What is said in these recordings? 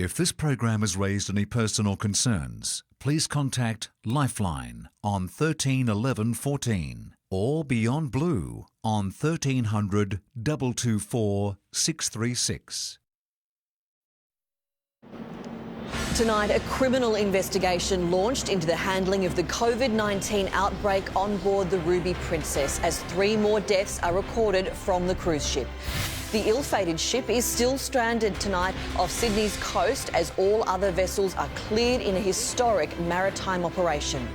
If this program has raised any personal concerns, please contact Lifeline on 13 11 14 or Beyond Blue on 1300 224 636. Tonight, a criminal investigation launched into the handling of the COVID-19 outbreak on board the Ruby Princess as 3 more deaths are recorded from the cruise ship. The ill-fated ship is still stranded tonight off Sydney's coast as all other vessels are cleared in a historic maritime operation.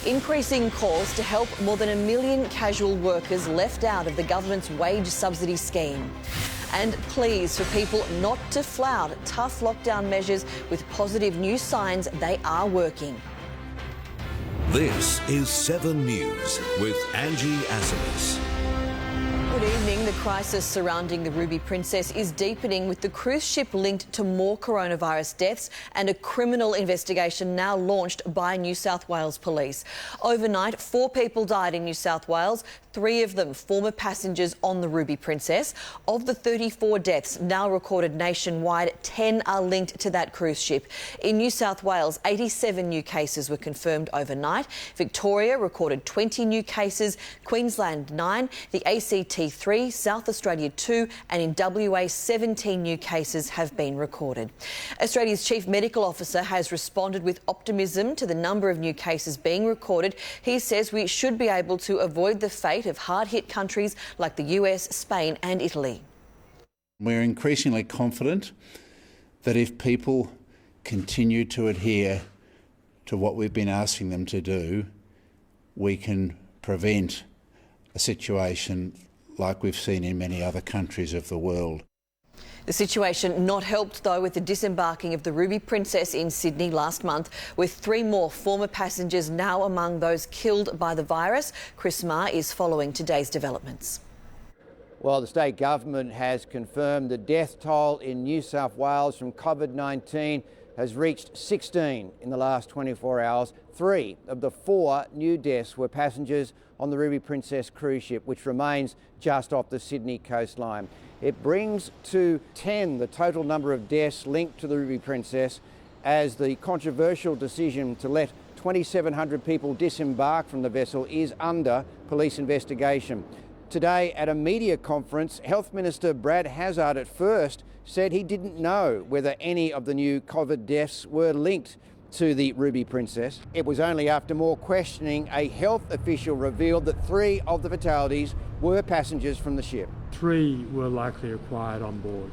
Increasing calls to help more than 1 million casual workers left out of the government's wage subsidy scheme. And pleas for people not to flout tough lockdown measures with positive new signs they are working. This is 7 News with Angie Asimus. Good evening. The crisis surrounding the Ruby Princess is deepening with the cruise ship linked to more coronavirus deaths and a criminal investigation now launched by New South Wales Police. Overnight, 4 people died in New South Wales, 3 of them former passengers on the Ruby Princess. Of the 34 deaths now recorded nationwide, 10 are linked to that cruise ship. In New South Wales, 87 new cases were confirmed overnight. Victoria recorded 20 new cases, Queensland 9, the ACT 3, South Australia 2 and in WA 17 new cases have been recorded. Australia's Chief Medical Officer has responded with optimism to the number of new cases being recorded. He says we should be able to avoid the fate of hard-hit countries like the US, Spain and Italy. We're increasingly confident that if people continue to adhere to what we've been asking them to do, we can prevent a situation like we've seen in many other countries of the world. The situation not helped, though, with the disembarking of the Ruby Princess in Sydney last month, with 3 more former passengers now among those killed by the virus. Chris Marr is following today's developments. Well, the state government has confirmed the death toll in New South Wales from COVID-19 has reached 16 in the last 24 hours. 3 of the 4 new deaths were passengers on the Ruby Princess cruise ship, which remains just off the Sydney coastline. It brings to 10 the total number of deaths linked to the Ruby Princess as the controversial decision to let 2,700 people disembark from the vessel is under police investigation. Today at a media conference, Health Minister Brad Hazzard at first said he didn't know whether any of the new COVID deaths were linked to the Ruby Princess. It was only after more questioning a health official revealed that 3 of the fatalities were passengers from the ship. 3 were likely acquired on board.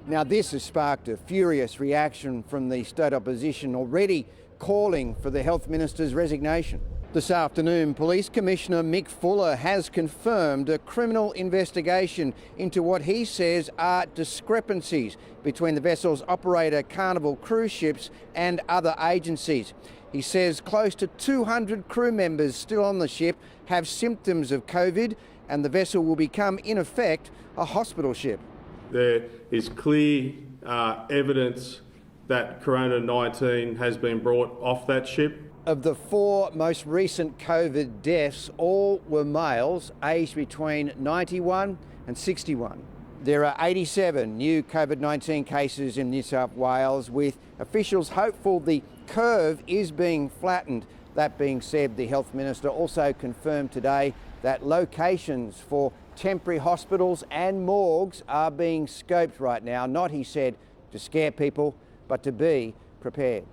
Now this has sparked a furious reaction from the state opposition, already calling for the Health Minister's resignation. This afternoon, Police Commissioner Mick Fuller has confirmed a criminal investigation into what he says are discrepancies between the vessel's operator Carnival Cruise Ships and other agencies. He says close to 200 crew members still on the ship have symptoms of COVID and the vessel will become, in effect, a hospital ship. There is clear evidence that Corona-19 has been brought off that ship. Of the 4 most recent COVID deaths, all were males aged between 91 and 61. There are 87 new COVID-19 cases in New South Wales, with officials hopeful the curve is being flattened. That being said, the Health Minister also confirmed today that locations for temporary hospitals and morgues are being scoped right now, not, he said, to scare people, but to be prepared.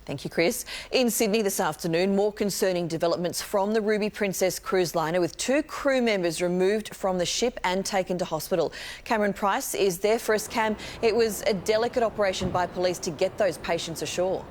Thank you, Chris. In Sydney this afternoon, more concerning developments from the Ruby Princess cruise liner, with 2 crew members removed from the ship and taken to hospital. Cameron Price is there for us. Cam, it was a delicate operation by police to get those patients ashore.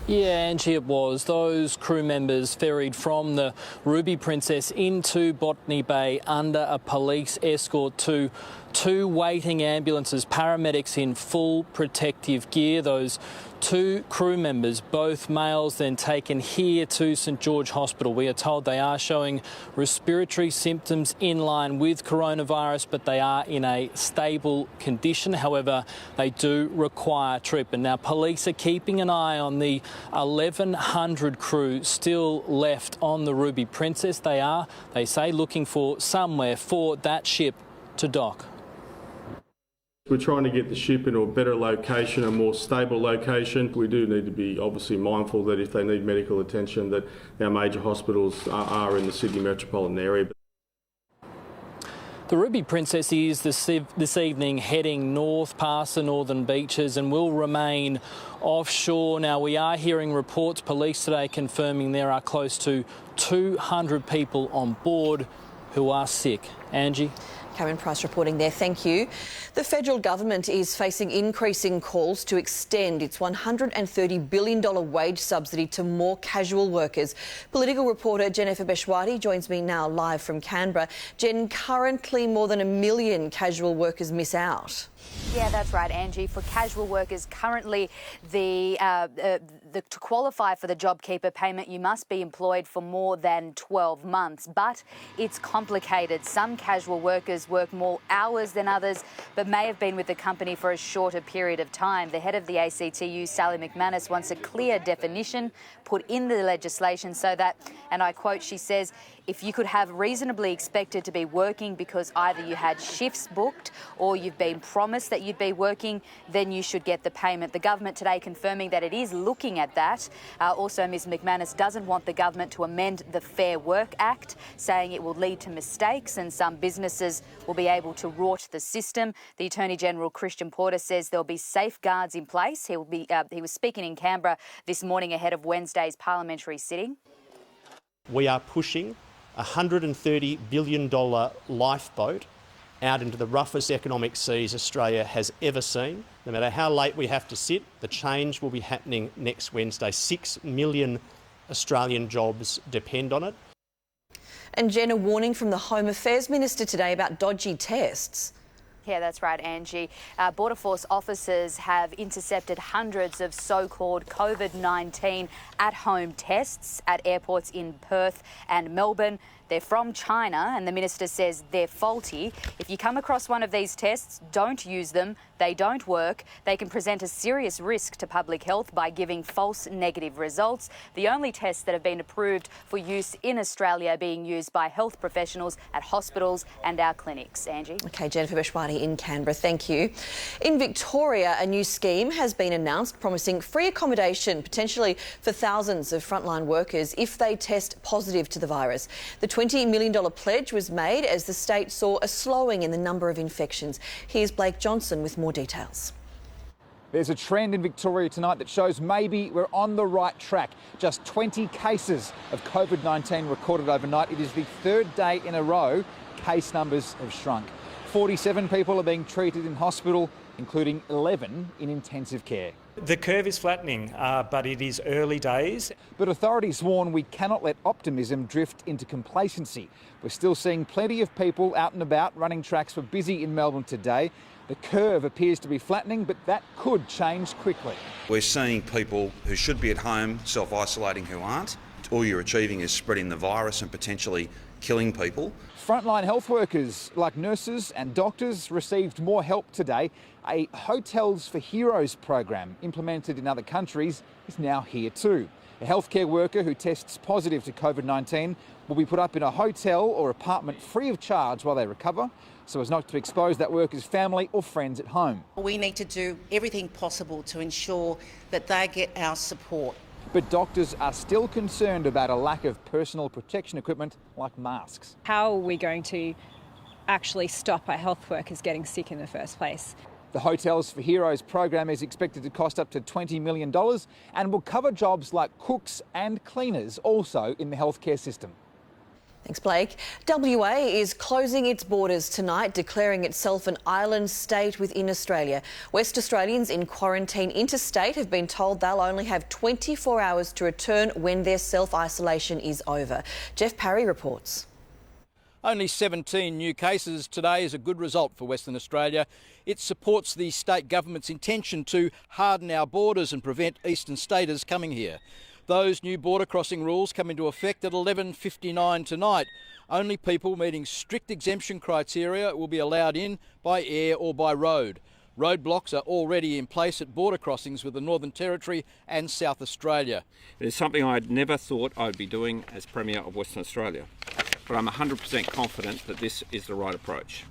Yeah, Angie, it was. Those crew members ferried from the Ruby Princess into Botany Bay under a police escort to 2 waiting ambulances, paramedics in full protective gear. Those 2 crew members, both males, then taken here to St George Hospital. We are told they are showing respiratory symptoms in line with coronavirus, but they are in a stable condition. However, they do require treatment. Now, police are keeping an eye on the 1,100 crew still left on the Ruby Princess. They are, they say, looking for somewhere for that ship to dock. We're trying to get the ship into a better location, a more stable location. We do need to be obviously mindful that if they need medical attention, that our major hospitals are in the Sydney metropolitan area. The Ruby Princess is this evening heading north past the northern beaches and will remain offshore. Now, we are hearing reports, police today confirming there are close to 200 people on board who are sick. Angie? Karen Price reporting there, thank you. The federal government is facing increasing calls to extend its $130 billion wage subsidy to more casual workers. Political reporter Jennifer Beshwadi joins me now live from Canberra. Jen, currently more than 1 million casual workers miss out. Yeah, that's right, Angie. For casual workers, currently to qualify for the JobKeeper payment, you must be employed for more than 12 months. But it's complicated. Some casual workers work more hours than others, but may have been with the company for a shorter period of time. The head of the ACTU, Sally McManus, wants a clear definition put in the legislation so that, and I quote, she says, if you could have reasonably expected to be working because either you had shifts booked or you've been promised that you'd be working, then you should get the payment. The government today confirming that it is looking at that. Also, Ms McManus doesn't want the government to amend the Fair Work Act, saying it will lead to mistakes and some businesses will be able to rort the system. The Attorney General, Christian Porter, says there'll be safeguards in place. He was speaking in Canberra this morning ahead of Wednesday's parliamentary sitting. We are pushing a $130 billion lifeboat out into the roughest economic seas Australia has ever seen. No matter how late we have to sit, the change will be happening next Wednesday. 6 million Australian jobs depend on it. And Jen, a warning from the Home Affairs Minister today about dodgy tests. Yeah, that's right, Angie. Border Force officers have intercepted hundreds of so-called COVID-19 at-home tests at airports in Perth and Melbourne. They're from China, and the minister says they're faulty. If you come across one of these tests, don't use them. They don't work. They can present a serious risk to public health by giving false negative results. The only tests that have been approved for use in Australia are being used by health professionals at hospitals and our clinics. Angie? OK, Jennifer Beshwadi in Canberra, thank you. In Victoria, a new scheme has been announced promising free accommodation, potentially for thousands of frontline workers, if they test positive to the virus. The $20 million pledge was made as the state saw a slowing in the number of infections. Here's Blake Johnson with more details. There's a trend in Victoria tonight that shows maybe we're on the right track. Just 20 cases of COVID-19 recorded overnight. It is the third day in a row case numbers have shrunk. 47 people are being treated in hospital, including 11 in intensive care. The curve is flattening, but it is early days. But authorities warn we cannot let optimism drift into complacency. We're still seeing plenty of people out and about. Running tracks were busy in Melbourne today. The curve appears to be flattening, but that could change quickly. We're seeing people who should be at home self-isolating who aren't. All you're achieving is spreading the virus and potentially killing people. Frontline health workers like nurses and doctors received more help today. A Hotels for Heroes program implemented in other countries is now here too. A healthcare worker who tests positive to COVID-19 will be put up in a hotel or apartment free of charge while they recover, so as not to expose that worker's family or friends at home. We need to do everything possible to ensure that they get our support. But doctors are still concerned about a lack of personal protection equipment like masks. How are we going to actually stop our health workers getting sick in the first place? The Hotels for Heroes program is expected to cost up to $20 million and will cover jobs like cooks and cleaners, also in the healthcare system. Thanks, Blake. WA is closing its borders tonight, declaring itself an island state within Australia. West Australians in quarantine interstate have been told they'll only have 24 hours to return when their self-isolation is over. Jeff Parry reports. Only 17 new cases today is a good result for Western Australia. It supports the state government's intention to harden our borders and prevent eastern staters coming here. Those new border crossing rules come into effect at 11:59 tonight. Only people meeting strict exemption criteria will be allowed in by air or by road. Roadblocks are already in place at border crossings with the Northern Territory and South Australia. It is something I'd never thought I'd be doing as Premier of Western Australia, but I'm 100% confident that this is the right approach.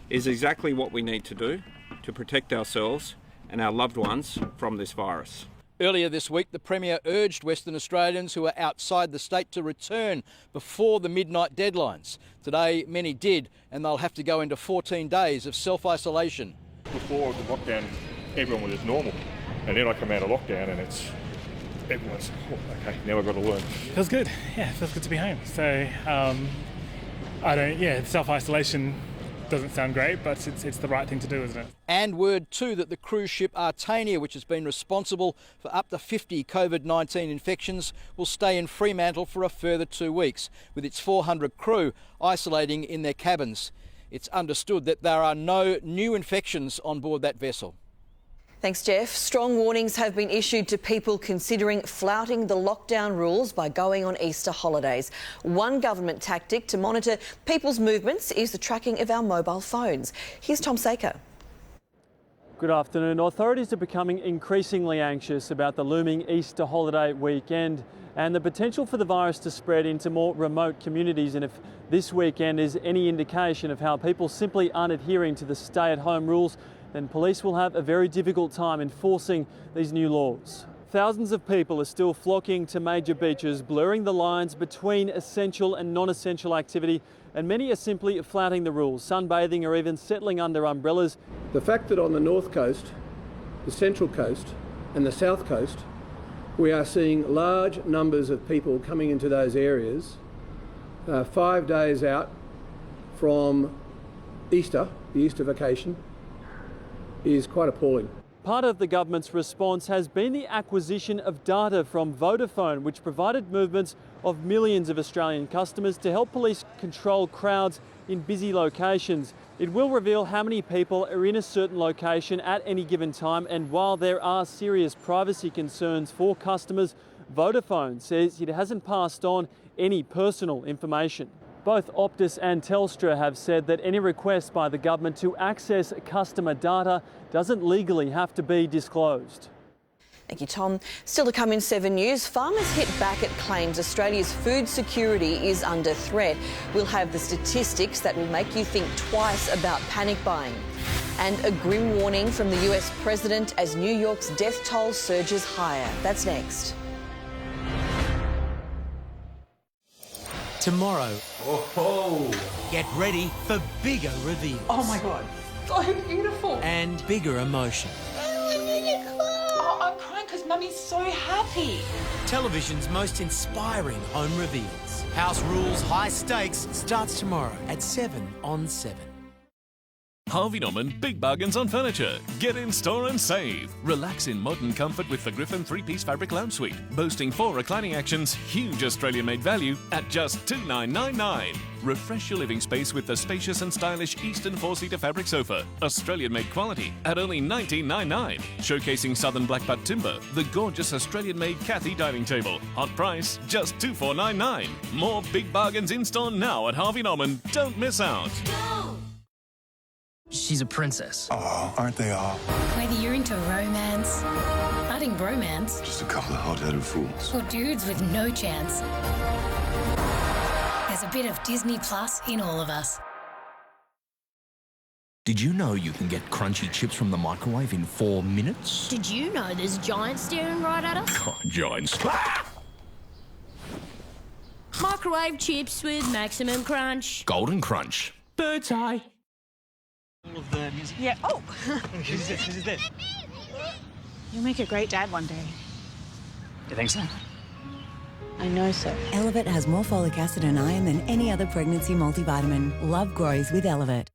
It is exactly what we need to do to protect ourselves and our loved ones from this virus. Earlier this week, the Premier urged Western Australians who are outside the state to return before the midnight deadlines. Today, many did, and they'll have to go into 14 days of self-isolation. Before the lockdown, everyone was just normal. And then I come out of lockdown and everyone's, okay, now I've got to learn. Feels good. Yeah, it feels good to be home. So, self-isolation doesn't sound great, but it's the right thing to do, isn't it? And word too that the cruise ship Artania, which has been responsible for up to 50 COVID-19 infections, will stay in Fremantle for a further 2 weeks, with its 400 crew isolating in their cabins. It's understood that there are no new infections on board that vessel. Thanks, Jeff. Strong warnings have been issued to people considering flouting the lockdown rules by going on Easter holidays. One government tactic to monitor people's movements is the tracking of our mobile phones. Here's Tom Saker. Good afternoon. Authorities are becoming increasingly anxious about the looming Easter holiday weekend and the potential for the virus to spread into more remote communities. And if this weekend is any indication of how people simply aren't adhering to the stay-at-home rules, then police will have a very difficult time enforcing these new laws. Thousands of people are still flocking to major beaches, blurring the lines between essential and non-essential activity, and many are simply flouting the rules, sunbathing or even settling under umbrellas. The fact that on the north coast, the central coast and the south coast, we are seeing large numbers of people coming into those areas 5 days out from Easter, the Easter vacation, is quite appalling. Part of the government's response has been the acquisition of data from Vodafone, which provided movements of millions of Australian customers to help police control crowds in busy locations. It will reveal how many people are in a certain location at any given time, and while there are serious privacy concerns for customers, Vodafone says it hasn't passed on any personal information. Both Optus and Telstra have said that any request by the government to access customer data doesn't legally have to be disclosed. Thank you, Tom. Still to come in 7 News, farmers hit back at claims Australia's food security is under threat. We'll have the statistics that will make you think twice about panic buying. And a grim warning from the US president as New York's death toll surges higher. That's next. Tomorrow, get ready for bigger reveals. Oh my God, so beautiful. And bigger emotion. Oh, I'm crying because Mummy's so happy. Television's most inspiring home reveals. House Rules High Stakes starts tomorrow at 7 on 7. Harvey Norman Big Bargains on Furniture. Get in store and save. Relax in modern comfort with the Griffin 3-piece fabric lounge suite. Boasting 4 reclining actions, huge Australian-made value at just $2,999. Refresh your living space with the spacious and stylish Eastern 4-seater fabric sofa. Australian-made quality at only $1999. Showcasing southern blackbutt timber, the gorgeous Australian-made Cathy dining table. Hot price, just $2,499. More big bargains in store now at Harvey Norman. Don't miss out. She's a princess. Oh, aren't they all? Whether you're into romance, budding bromance, Just a couple of hot-headed fools. or dudes with no chance, there's a bit of Disney Plus in all of us. Did you know you can get crunchy chips from the microwave in 4 minutes? Did you know there's giants staring right at us? Oh, giants. Microwave chips with maximum crunch. Golden Crunch. Bird's eye. All of the music. Yeah. Oh. Who's this? Who's this? You'll make a great dad one day. You think so? I know so. Elevate has more folic acid and iron than any other pregnancy multivitamin. Love grows with Elevate.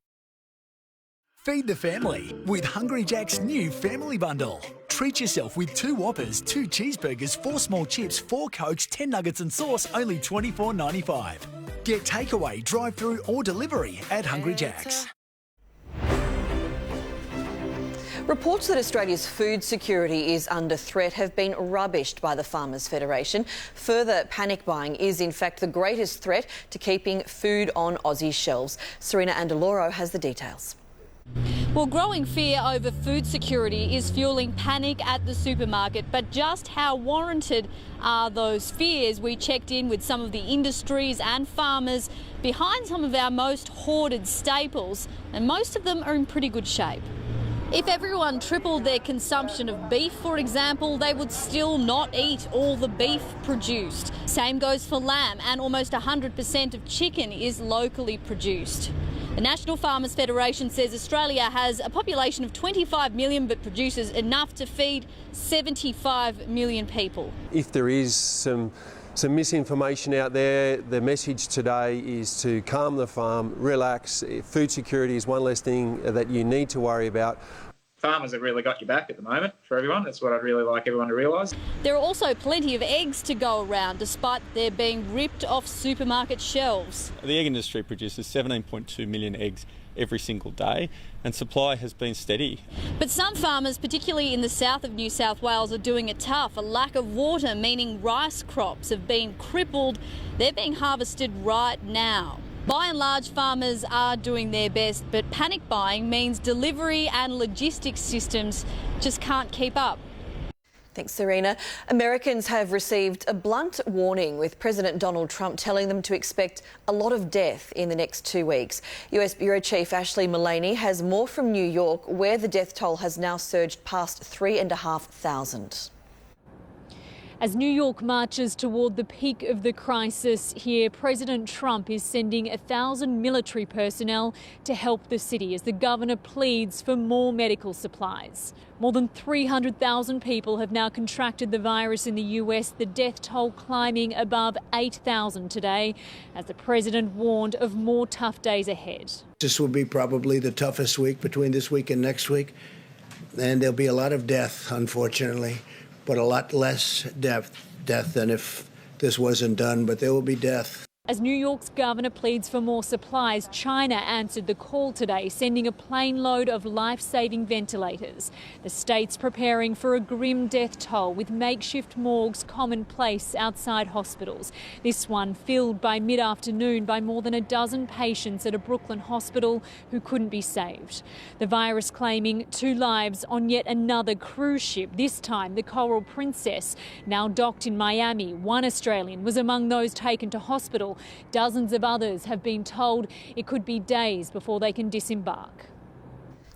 Feed the family with Hungry Jack's new family bundle. Treat yourself with 2 Whoppers, 2 cheeseburgers, 4 small chips, 4 Cokes, 10 nuggets and sauce, only $24.95. Get takeaway, drive-through or delivery at Hungry Jack's. Reports that Australia's food security is under threat have been rubbished by the Farmers Federation. Further panic buying is in fact the greatest threat to keeping food on Aussie shelves. Serena Andaloro has the details. Well, growing fear over food security is fueling panic at the supermarket, but just how warranted are those fears? We checked in with some of the industries and farmers behind some of our most hoarded staples, and most of them are in pretty good shape. If everyone tripled their consumption of beef, for example, they would still not eat all the beef produced. Same goes for lamb, and almost 100% of chicken is locally produced. The National Farmers Federation says Australia has a population of 25 million but produces enough to feed 75 million people. If there is some misinformation out there, the message today is to calm the farm, relax. Food security is one less thing that you need to worry about. Farmers have really got your back at the moment for everyone. That's what I'd really like everyone to realise. There are also plenty of eggs to go around, despite their being ripped off supermarket shelves. The egg industry produces 17.2 million eggs every single day, and supply has been steady. But some farmers, particularly in the south of New South Wales, are doing it tough. A lack of water, meaning rice crops have been crippled. They're being harvested right now. By and large, farmers are doing their best, but panic buying means delivery and logistics systems just can't keep up. Thanks, Serena. Americans have received a blunt warning, with President Donald Trump telling them to expect a lot of death in the next 2 weeks. US Bureau Chief Ashley Mullaney has more from New York, where the death toll has now surged past 3,500. As New York marches toward the peak of the crisis here, President Trump is sending 1,000 military personnel to help the city as the governor pleads for more medical supplies. More than 300,000 people have now contracted the virus in the US, the death toll climbing above 8,000 today, as the president warned of more tough days ahead. This will be probably the toughest week between this week and next week, and there'll be a lot of death, unfortunately. But a lot less death than if this wasn't done, but there will be death. As New York's governor pleads for more supplies, China answered the call today, sending a plane load of life-saving ventilators. The state's preparing for a grim death toll, with makeshift morgues commonplace outside hospitals. This one filled by mid-afternoon by more than a dozen patients at a Brooklyn hospital who couldn't be saved. The virus claiming 2 lives on yet another cruise ship, this time the Coral Princess, now docked in Miami. One Australian was among those taken to hospital. Dozens of others have been told it could be days before they can disembark.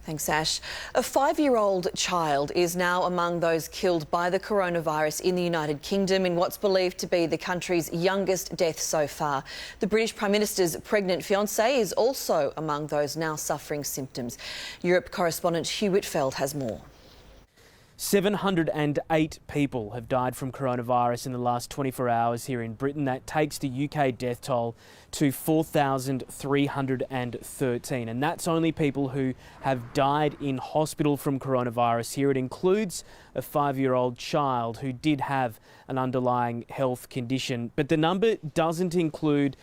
Thanks, Ash. A 5-year-old child is now among those killed by the coronavirus in the United Kingdom in what's believed to be the country's youngest death so far. The British Prime Minister's pregnant fiancée is also among those now suffering symptoms. Europe correspondent Hugh Whitfeld has more. 708 people have died from coronavirus in the last 24 hours here in Britain. That takes the UK death toll to 4,313. And that's only people who have died in hospital from coronavirus here. It includes a 5-year-old child who did have an underlying health condition. But the number doesn't include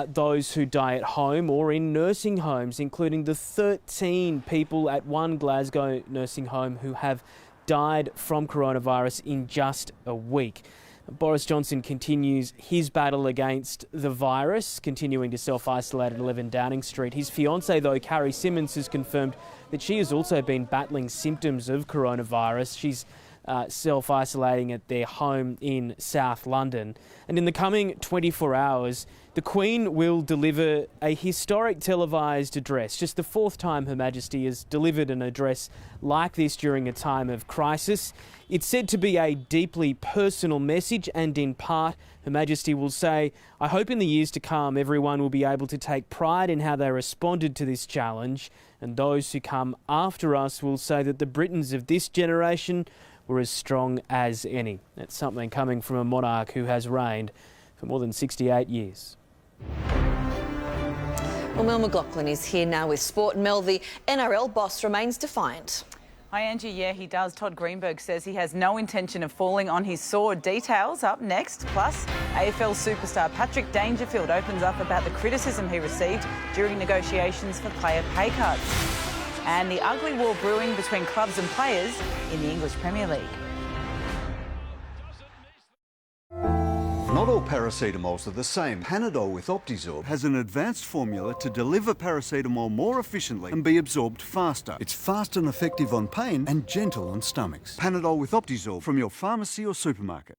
those who die at home or in nursing homes, including the 13 people at one Glasgow nursing home who have died from coronavirus in just a week. Boris Johnson continues his battle against the virus, continuing to self-isolate at 11 Downing Street. His fiancée, though, Carrie Symonds, has confirmed that she has also been battling symptoms of coronavirus. She's self-isolating at their home in South London. And in the coming 24 hours, the Queen will deliver a historic televised address. Just the 4th time Her Majesty has delivered an address like this during a time of crisis. It's said to be a deeply personal message, and in part, Her Majesty will say, "I hope in the years to come everyone will be able to take pride in how they responded to this challenge, and those who come after us will say that the Britons of this generation were as strong as any." That's something coming from a monarch who has reigned for more than 68 years. Well, Mel McLaughlin is here now with sport. Mel, the NRL boss remains defiant. Hi, Angie. Yeah, he does. Todd Greenberg says he has no intention of falling on his sword. Details up next. Plus, AFL superstar Patrick Dangerfield opens up about the criticism he received during negotiations for player pay cuts. And the ugly war brewing between clubs and players in the English Premier League. Not all paracetamols are the same. Panadol with Optizorb has an advanced formula to deliver paracetamol more efficiently and be absorbed faster. It's fast and effective on pain and gentle on stomachs. Panadol with Optizorb from your pharmacy or supermarket.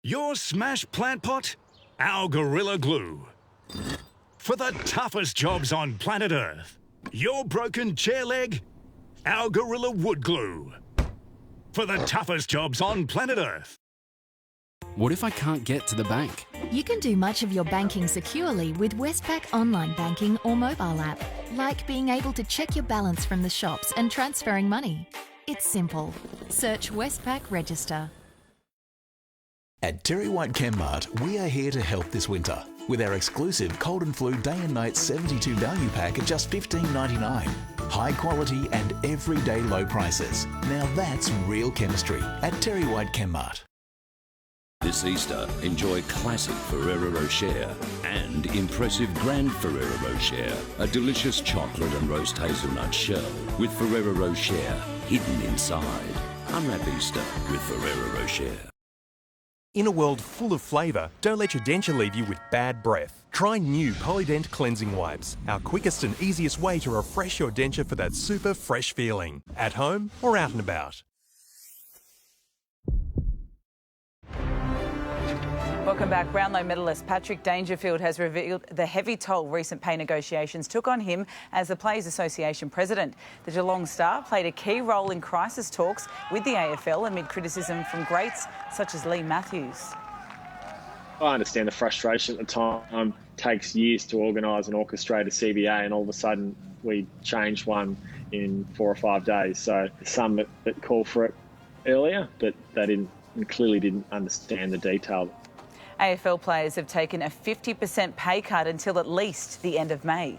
Your smash plant pot? Our Gorilla Glue. For the toughest jobs on planet Earth. Your broken chair leg? our Gorilla Wood Glue. For the toughest jobs on planet Earth. What if I can't get to the bank? You can do much of your banking securely with Westpac online banking or mobile app, like being able to check your balance from the shops and transferring money. It's simple. Search Westpac Register. At Terry White Chemmart, we are here to help this winter with our exclusive Cold and Flu Day and Night 72 value pack at just $15.99. High quality and everyday low prices. Now that's real chemistry at Terry White Chemmart. This Easter, enjoy classic Ferrero Rocher and impressive Grand Ferrero Rocher, a delicious chocolate and roast hazelnut shell with Ferrero Rocher hidden inside. Unwrap Easter with Ferrero Rocher. In a world full of flavour, don't let your denture leave you with bad breath. Try new Polydent Cleansing Wipes, our quickest and easiest way to refresh your denture for that super fresh feeling, at home or out and about. Welcome back. Brownlow medalist Patrick Dangerfield has revealed the heavy toll recent pay negotiations took on him as the Players Association president. The Geelong star played a key role in crisis talks with the AFL amid criticism from greats such as Lee Matthews. I understand the frustration at the time. It takes years to organise and orchestrate a CBA, and all of a sudden we changed one in 4 or 5 days. So some that called for it earlier, but they clearly didn't understand the detail. AFL players have taken a 50% pay cut until at least the end of May.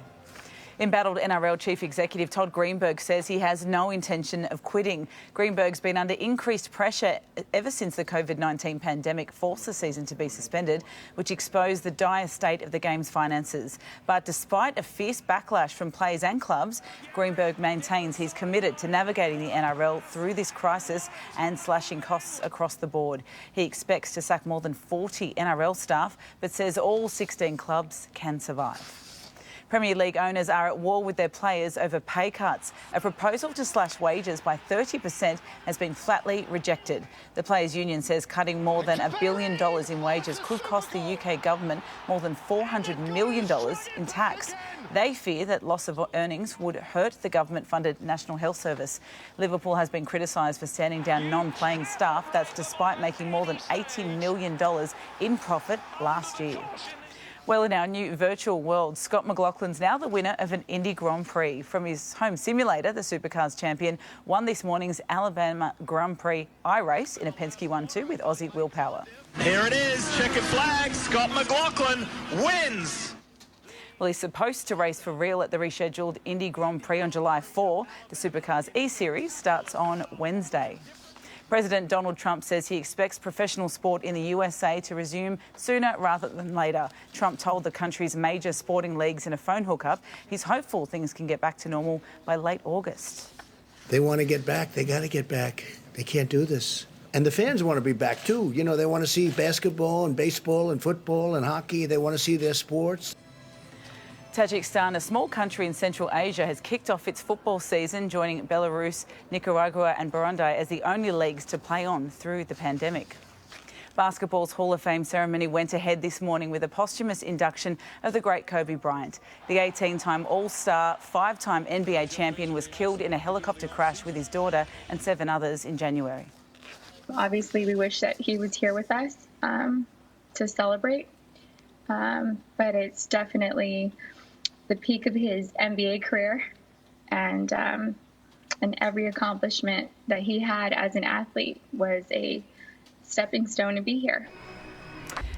Embattled NRL Chief Executive Todd Greenberg says he has no intention of quitting. Greenberg's been under increased pressure ever since the COVID-19 pandemic forced the season to be suspended, which exposed the dire state of the game's finances. But despite a fierce backlash from players and clubs, Greenberg maintains he's committed to navigating the NRL through this crisis and slashing costs across the board. He expects to sack more than 40 NRL staff, but says all 16 clubs can survive. Premier League owners are at war with their players over pay cuts. A proposal to slash wages by 30% has been flatly rejected. The Players' Union says cutting more than $1 billion in wages could cost the UK government more than $400 million in tax. They fear that loss of earnings would hurt the government-funded National Health Service. Liverpool has been criticised for standing down non-playing staff. That's despite making more than $80 million in profit last year. Well, in our new virtual world, Scott McLaughlin's now the winner of an Indy Grand Prix. From his home simulator, the Supercars champion won this morning's Alabama Grand Prix iRace in a Penske 1-2 with Aussie willpower. Here it is, checkered flag, Scott McLaughlin wins. Well, he's supposed to race for real at the rescheduled Indy Grand Prix on July 4. The Supercars E-Series starts on Wednesday. President Donald Trump says he expects professional sport in the USA to resume sooner rather than later. Trump told the country's major sporting leagues in a phone hookup he's hopeful things can get back to normal by late August. They want to get back. They got to get back. They can't do this. And the fans want to be back, too. You know, they want to see basketball and baseball and football and hockey. They want to see their sports. Tajikistan, a small country in Central Asia, has kicked off its football season, joining Belarus, Nicaragua and Burundi as the only leagues to play on through the pandemic. Basketball's Hall of Fame ceremony went ahead this morning with a posthumous induction of the great Kobe Bryant. The 18-time All-Star, 5-time NBA champion was killed in a helicopter crash with his daughter and 7 others in January. Obviously, we wish that he was here with us to celebrate, but it's definitely the peak of his NBA career, and every accomplishment that he had as an athlete was a stepping stone to be here.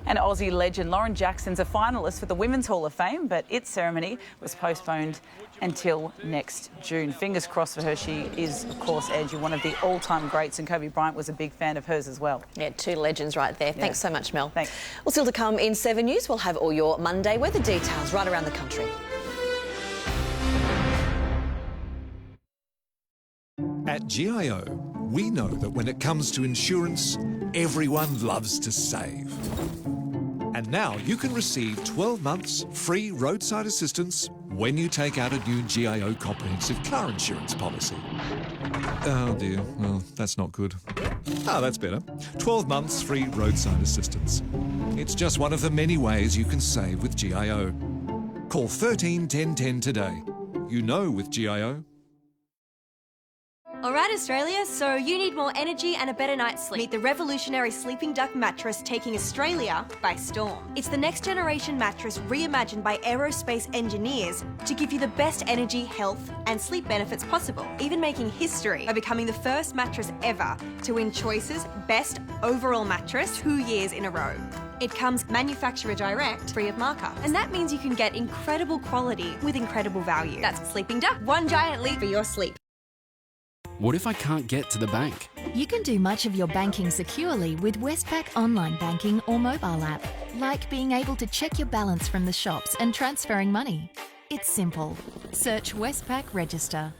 And Aussie legend Lauren Jackson's a finalist for the Women's Hall of Fame, but its ceremony was postponed until next June. Fingers crossed for her. She is, of course, Angie, one of the all-time greats, and Kobe Bryant was a big fan of hers as well. Yeah, 2 legends right there. Thanks so much, Mel. Thanks. Well, still to come in 7 News, we'll have all your Monday weather details right around the country. At GIO, we know that when it comes to insurance, everyone loves to save. And now you can receive 12 months free roadside assistance when you take out a new GIO comprehensive car insurance policy. Oh dear, well, that's not good. Ah, that's better. 12 months free roadside assistance. It's just one of the many ways you can save with GIO. Call 13 10 10 today. You know with GIO, Alright Australia, so you need more energy and a better night's sleep. Meet the revolutionary Sleeping Duck mattress taking Australia by storm. It's the next generation mattress reimagined by aerospace engineers to give you the best energy, health and sleep benefits possible, even making history by becoming the first mattress ever to win Choice's Best Overall Mattress 2 years in a row. It comes manufacturer direct, free of markup. And that means you can get incredible quality with incredible value. That's Sleeping Duck, one giant leap for your sleep. What if I can't get to the bank? You can do much of your banking securely with Westpac online banking or mobile app, like being able to check your balance from the shops and transferring money. It's simple. Search Westpac Register.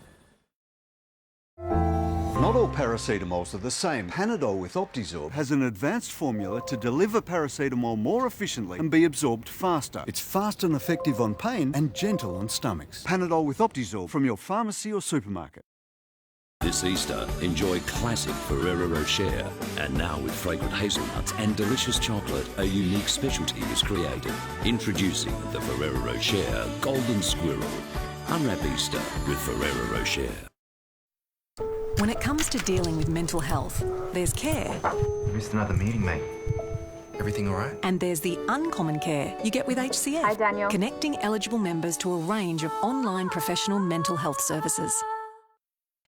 Not all paracetamols are the same. Panadol with Optizorb has an advanced formula to deliver paracetamol more efficiently and be absorbed faster. It's fast and effective on pain and gentle on stomachs. Panadol with Optizorb from your pharmacy or supermarket. This Easter, enjoy classic Ferrero Rocher. And now with fragrant hazelnuts and delicious chocolate, a unique specialty is created. Introducing the Ferrero Rocher Golden Squirrel. Unwrap Easter with Ferrero Rocher. When it comes to dealing with mental health, there's care. Missed another meeting, mate. Everything all right? And there's the uncommon care you get with HCF. Hi, Daniel. Connecting eligible members to a range of online professional mental health services.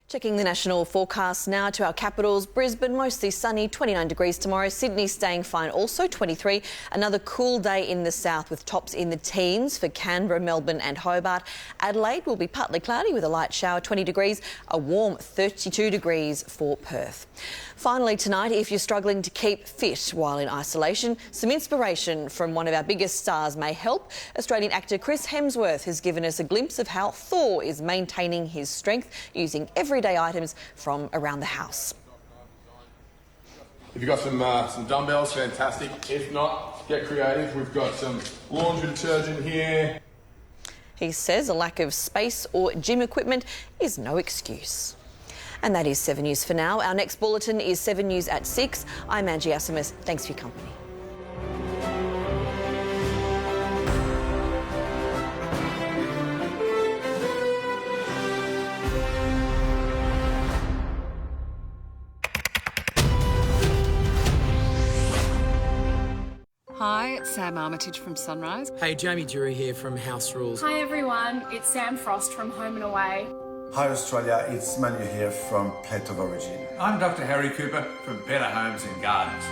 Checking the national forecast now to our capitals. Brisbane, mostly sunny, 29 degrees tomorrow. Sydney staying fine, also 23. Another cool day in the south with tops in the teens for Canberra, Melbourne and Hobart. Adelaide will be partly cloudy with a light shower, 20 degrees. A warm 32 degrees for Perth. Finally tonight, if you're struggling to keep fit while in isolation, some inspiration from one of our biggest stars may help. Australian actor Chris Hemsworth has given us a glimpse of how Thor is maintaining his strength using everyday items from around the house. If you've got some dumbbells, fantastic. If not, get creative. We've got some laundry detergent here. He says a lack of space or gym equipment is no excuse. And that is 7 News for now. Our next bulletin is 7 News at 6. I'm Angie Asimus. Thanks for your company. Hi, it's Sam Armitage from Sunrise. Hey, Jamie Drury here from House Rules. Hi everyone, it's Sam Frost from Home and Away. Hi Australia, it's Manu here from Plant of Origin. I'm Dr. Harry Cooper from Better Homes and Gardens.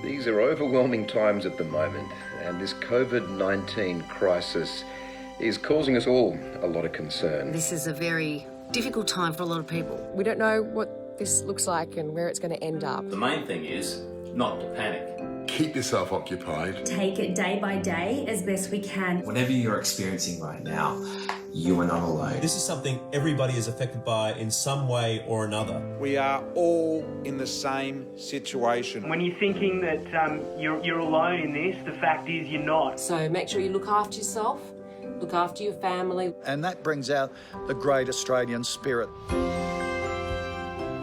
These are overwhelming times at the moment, and this COVID-19 crisis is causing us all a lot of concern. This is a very difficult time for a lot of people. We don't know what this looks like and where it's going to end up. The main thing is not to panic. Keep yourself occupied. Take it day by day as best we can. Whatever you're experiencing right now, you are not alone. This is something everybody is affected by in some way or another. We are all in the same situation. When you're thinking that you're alone in this, the fact is you're not. So make sure you look after yourself, look after your family. And that brings out the great Australian spirit.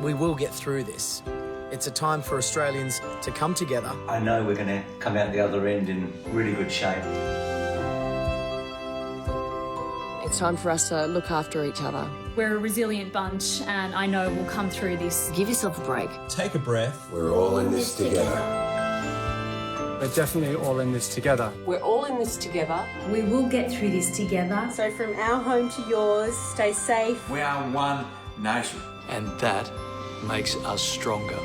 We will get through this. It's a time for Australians to come together. I know we're going to come out the other end in really good shape. It's time for us to look after each other. We're a resilient bunch and I know we'll come through this. Give yourself a break. Take a breath. We're all in this together. We're definitely all in this together. We're all in this together. We will get through this together. So from our home to yours, stay safe. We are one nation. And that makes us stronger.